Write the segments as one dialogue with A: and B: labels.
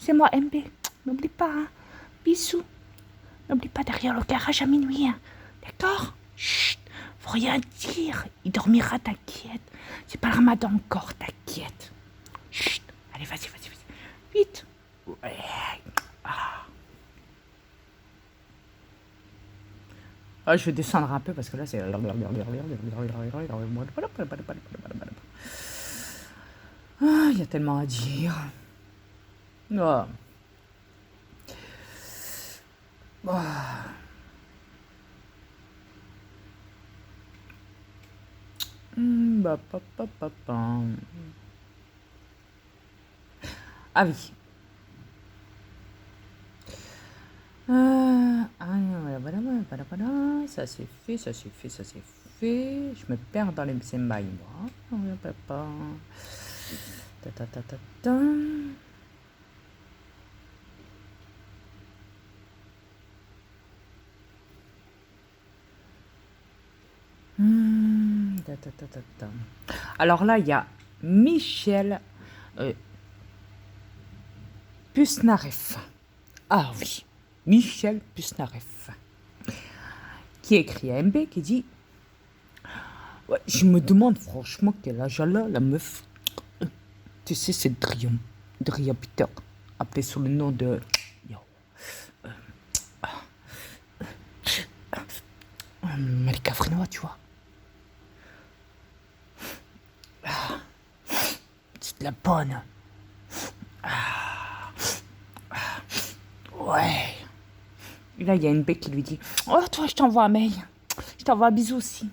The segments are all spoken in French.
A: c'est moi, MB. N'oublie pas, hein. Bisous. N'oublie pas derrière le garage à minuit, hein. D'accord? Chut, faut rien dire. Il dormira, t'inquiète. C'est pas le ramadan encore, t'inquiète. Chut, allez, vas-y. Vite. Ouais. Ah, je vais descendre un peu parce que là, c'est... Ah, il y a tellement à dire. Oh. Oh. Ah oui. Ça c'est fait. Je me perds dans les semailles, moi. Alors là, il y a Michel Pusnaref. Ah oui, Michel Pusnaref. Qui écrit à MB, qui dit ouais, je me demande franchement quel âge elle a, la meuf. Tu sais, c'est Dria Peter, appelé sous le nom de... Malika Frinois, tu vois. C'est de la bonne. Ouais. Et là, il y a une bec qui lui dit oh, toi, je t'envoie un mail. Je t'envoie un bisou aussi.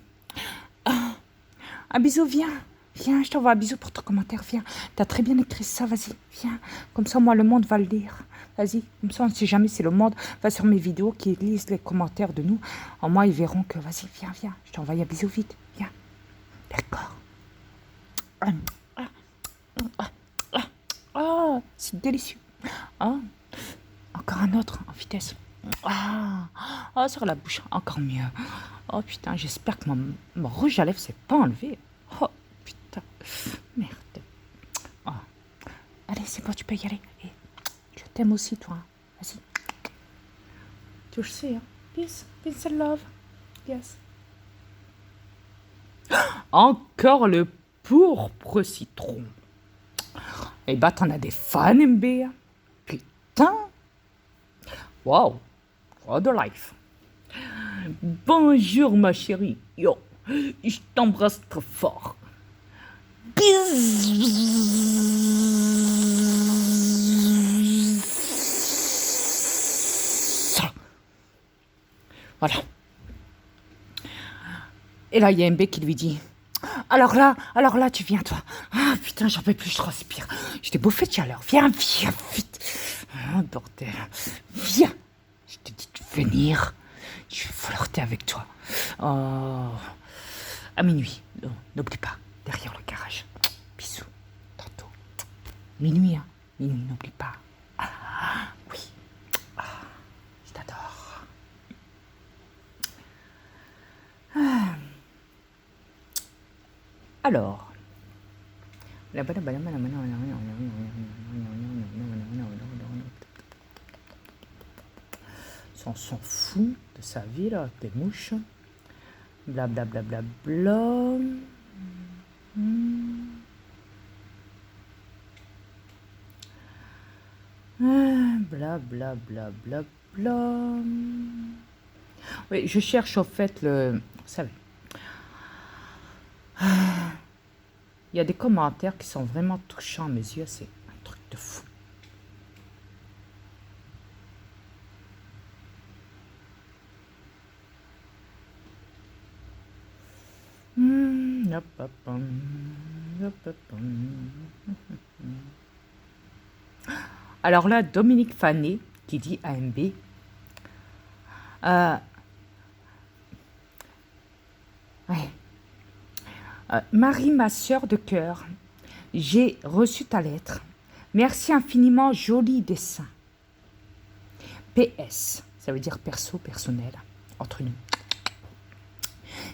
A: Un bisou, viens, je t'envoie un bisou pour ton commentaire, viens. T'as très bien écrit ça, vas-y, viens. Comme ça, moi, le monde va le lire. Vas-y, comme ça, on ne sait jamais si le monde va sur mes vidéos, qui lisent les commentaires de nous. En moi, ils verront que, vas-y, viens. Je t'envoie un bisou vite, viens. D'accord. Oh, c'est délicieux. Oh, encore un autre en vitesse. Oh, sur la bouche, encore mieux. Oh putain, j'espère que mon rouge à lèvres s'est pas enlevé. Oh putain, merde. Oh. Allez, c'est bon, tu peux y aller. Et je t'aime aussi, toi. Vas-y. Tu le sais, hein. Peace and love. Yes. Encore le pourpre citron. Eh bah, t'en as des fans, MB. Putain. Wow. For the life. Bonjour, ma chérie. Yo. Je t'embrasse très fort. Bisous. Voilà. Et là, il y a MB qui lui dit alors là, tu viens, toi. Ah putain, j'en peux plus, je transpire. Je t'ai bouffé de chaleur. Viens, vite. Oh, bordel. Viens. Je te dis de venir. Je vais flirter avec toi. Oh. À minuit. N'oublie pas, derrière le garage. Bisous. Tantôt. Minuit, hein. Minuit, n'oublie pas. Ah, oui. Ah, je t'adore. Ah. Alors. On s'en fout de sa vie, là, des mouches. Blablabla. Blablabla. Oui, je cherche au fait le... Vous savez. Il y a des commentaires qui sont vraiment touchants à mes yeux. C'est un truc de fou. Alors là, Dominique Fanet qui dit à MB Marie, ma sœur de cœur, j'ai reçu ta lettre. Merci infiniment, joli dessin. PS, ça veut dire perso, personnel, entre nous.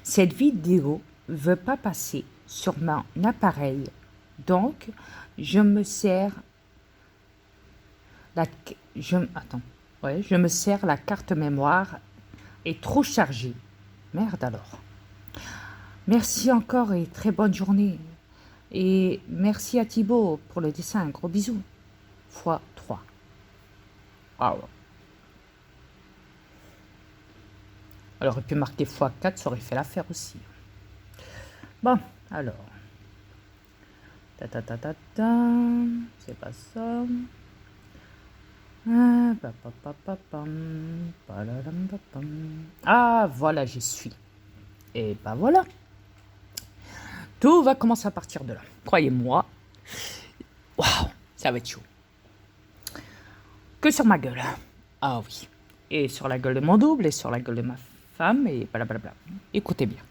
A: Cette vidéo ne veut pas passer sur mon appareil, donc je me sers Attends. Ouais, je me sers, la carte mémoire est trop chargée. Merde alors. Merci encore et très bonne journée. Et merci à Thibaut pour le dessin. Gros bisous. Fois 3. Waouh. Elle aurait pu marquer x4, ça aurait fait l'affaire aussi. Bon, alors. C'est pas ça. Ah, voilà, j'y suis. Et ben voilà. Tout va commencer à partir de là. Croyez-moi. Waouh, ça va être chaud. Que sur ma gueule. Ah oui. Et sur la gueule de mon double, et sur la gueule de ma femme, et blablabla. Écoutez bien.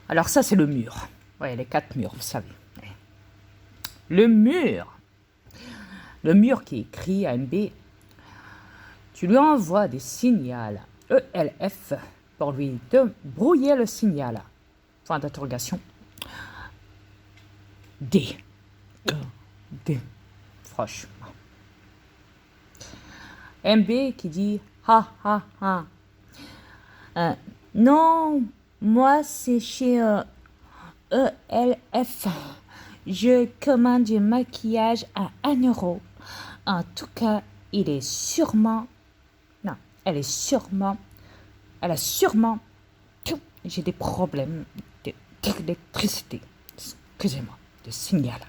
A: Alors ça, c'est le mur. Ouais, les 4 murs, vous savez. Le mur. Le mur qui est écrit à MB. Tu lui envoies des signaux ELF pour lui brouiller le signal. Point d'interrogation. D. D. Franchement. MB qui dit ha ha ha. Non, moi c'est chez ELF. Je commande du maquillage à 1 euro. En tout cas, il est sûrement. Non, elle est sûrement. Elle a sûrement. J'ai des problèmes d'électricité. Excusez-moi, de signal.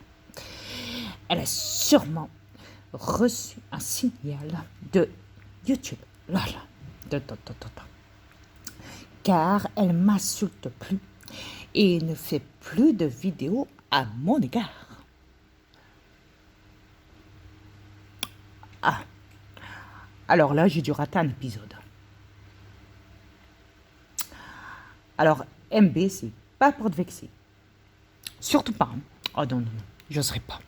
A: Elle a sûrement reçu un signal de YouTube. Voilà. Car elle m'insulte plus et ne fait plus de vidéos à mon égard. Ah. Alors là, j'ai dû rater un épisode. Alors, MB, c'est pas pour te vexer. Surtout pas. Hein. Oh non, je n'oserais pas.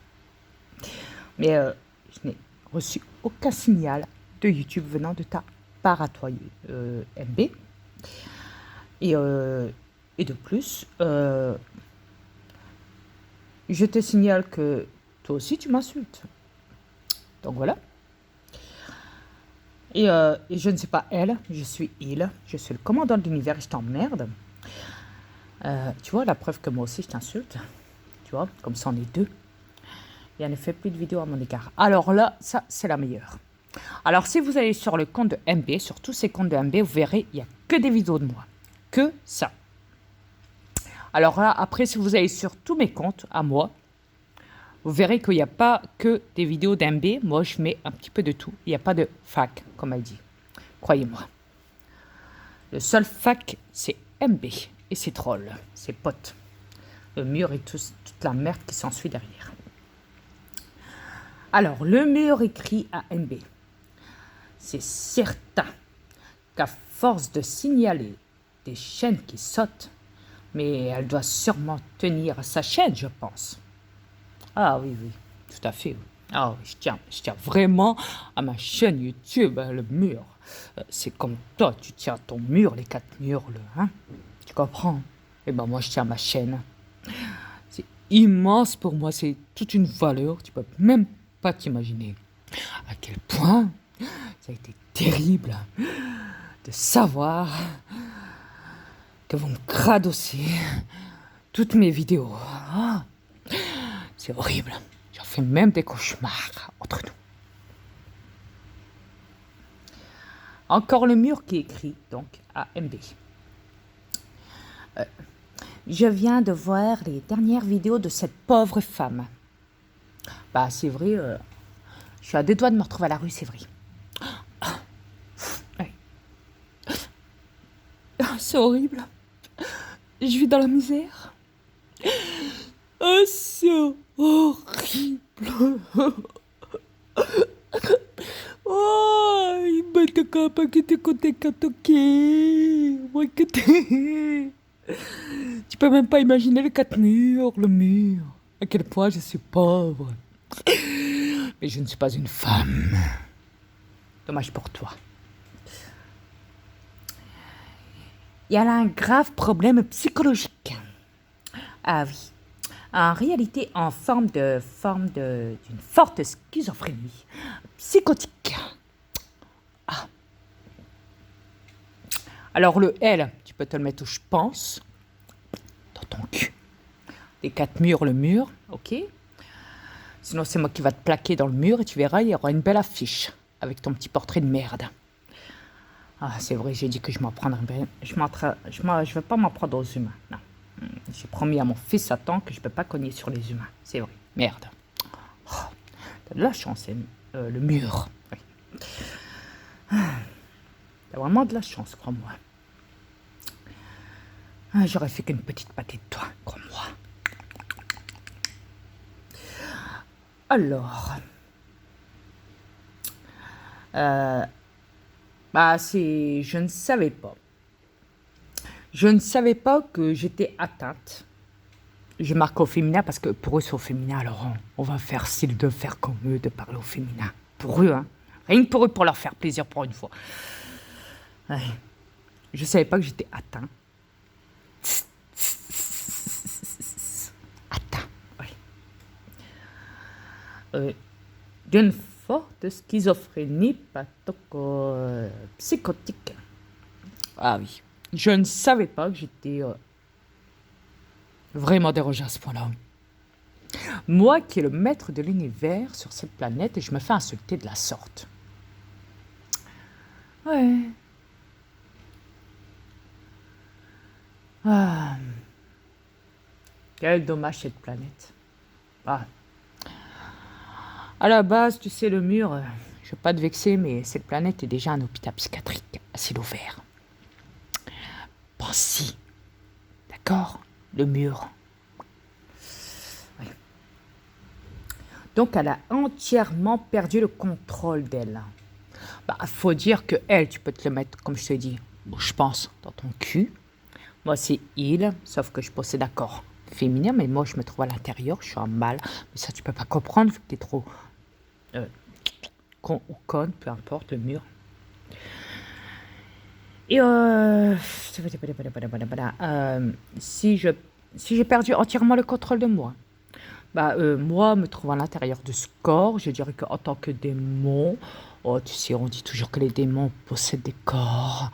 A: Mais je n'ai reçu aucun signal de YouTube venant de ta part à toi, MB. Et de plus, je te signale que toi aussi, tu m'insultes. Donc voilà. Et je ne sais pas elle, je suis il. Je suis le commandant de l'univers et je t'emmerde. Tu vois, la preuve que moi aussi, je t'insulte. Tu vois, comme ça, on est 2. Et elle ne fait plus de vidéos à mon égard. Alors là, ça, c'est la meilleure. Alors, si vous allez sur le compte de MB, sur tous ces comptes de MB, vous verrez, il n'y a que des vidéos de moi. Que ça. Alors là, après, si vous allez sur tous mes comptes, à moi, vous verrez qu'il n'y a pas que des vidéos d'MB. Moi, je mets un petit peu de tout. Il n'y a pas de fac, comme elle dit. Croyez-moi. Le seul fac, c'est MB. Et c'est troll, c'est potes. Le mur et toute la merde qui s'ensuit derrière. Alors, le mur écrit à MB. C'est certain qu'à force de signaler des chaînes qui sautent, mais elle doit sûrement tenir à sa chaîne, je pense. Ah oui, tout à fait. Oui. Ah oui, je tiens vraiment à ma chaîne YouTube, hein, le mur. C'est comme toi, tu tiens à ton mur, les 4 murs, hein. Tu comprends? Eh ben moi, je tiens à ma chaîne. C'est immense pour moi, c'est toute une valeur, tu peux même pas t'imaginer à quel point ça a été terrible de savoir que vous me gradossez toutes mes vidéos. Ah, c'est horrible. J'en fais même des cauchemars entre nous. Encore le mur qui écrit donc à MB. Je viens de voir les dernières vidéos de cette pauvre femme. Bah c'est vrai, je suis à 2 doigts de me retrouver à la rue, c'est vrai. Ouais. C'est horrible. Je vis dans la misère. Oh, c'est horrible. Oh, il m'a dit pas que t'es côté katoké. Moi que t'es. Tu peux même pas imaginer les 4 murs, le mur. À quel point je suis pauvre. Mais je ne suis pas une femme. Dommage pour toi. Il y a là un grave problème psychologique. Ah oui. En réalité, en forme d'une forte schizophrénie. psychotique. Ah. Alors le L, tu peux te le mettre où je pense, dans ton cul. Les 4 murs, le mur, ok. Sinon c'est moi qui va te plaquer dans le mur et tu verras, il y aura une belle affiche avec ton petit portrait de merde. Ah, c'est vrai, j'ai dit que je m'en prendrais bien. Je vais pas m'en prendre aux humains, non. J'ai promis à mon fils Satan que je peux pas cogner sur les humains, c'est vrai. Merde. Oh, t'as de la chance, le mur. Oui. T'as vraiment de la chance, crois-moi. Ah, j'aurais fait qu'une petite pâtée de toi, crois-moi. Alors, je ne savais pas. Je ne savais pas que j'étais atteinte. Je marque au féminin parce que pour eux, c'est au féminin. Alors, on va faire style de faire comme eux, de parler au féminin. Pour eux, hein. Rien que pour eux, pour leur faire plaisir pour une fois. Ouais. Je ne savais pas que j'étais atteint. Atteint, oui. D'une forte schizophrénie psychotique. Ah oui. Je ne savais pas que j'étais vraiment dérangée à ce point-là. Moi qui est le maître de l'univers sur cette planète et je me fais insulter de la sorte. Ouais. Ah. Quel dommage cette planète. Ah. À la base, tu sais, le mur, je ne veux pas te vexer, mais cette planète est déjà un hôpital psychiatrique à ciel ouvert. Pense-y. D'accord? Le mur. Oui. Donc, elle a entièrement perdu le contrôle d'elle. Faut dire que elle, tu peux te le mettre, comme je te dis, je pense, dans ton cul. Moi, c'est il, sauf que je possède d'accord féminin, mais moi, je me trouve à l'intérieur, je suis un mâle. Mais ça, tu peux pas comprendre, vu que tu es trop con ou conne, peu importe, le mur. Et si j'ai perdu entièrement le contrôle de moi, moi, me trouvant à l'intérieur de ce corps, je dirais qu'en tant que démon, tu sais, on dit toujours que les démons possèdent des corps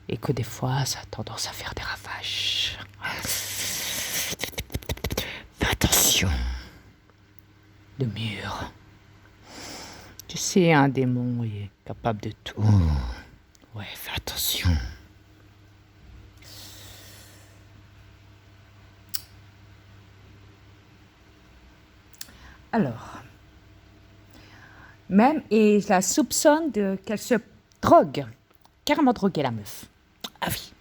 A: et que des fois, ça a tendance à faire des ravages. Fais attention. Le mur. Tu sais, un démon est capable de tout. Ouais, fais attention. Alors, même, et je la soupçonne qu'elle se drogue. Carrément droguée, la meuf. Ah oui.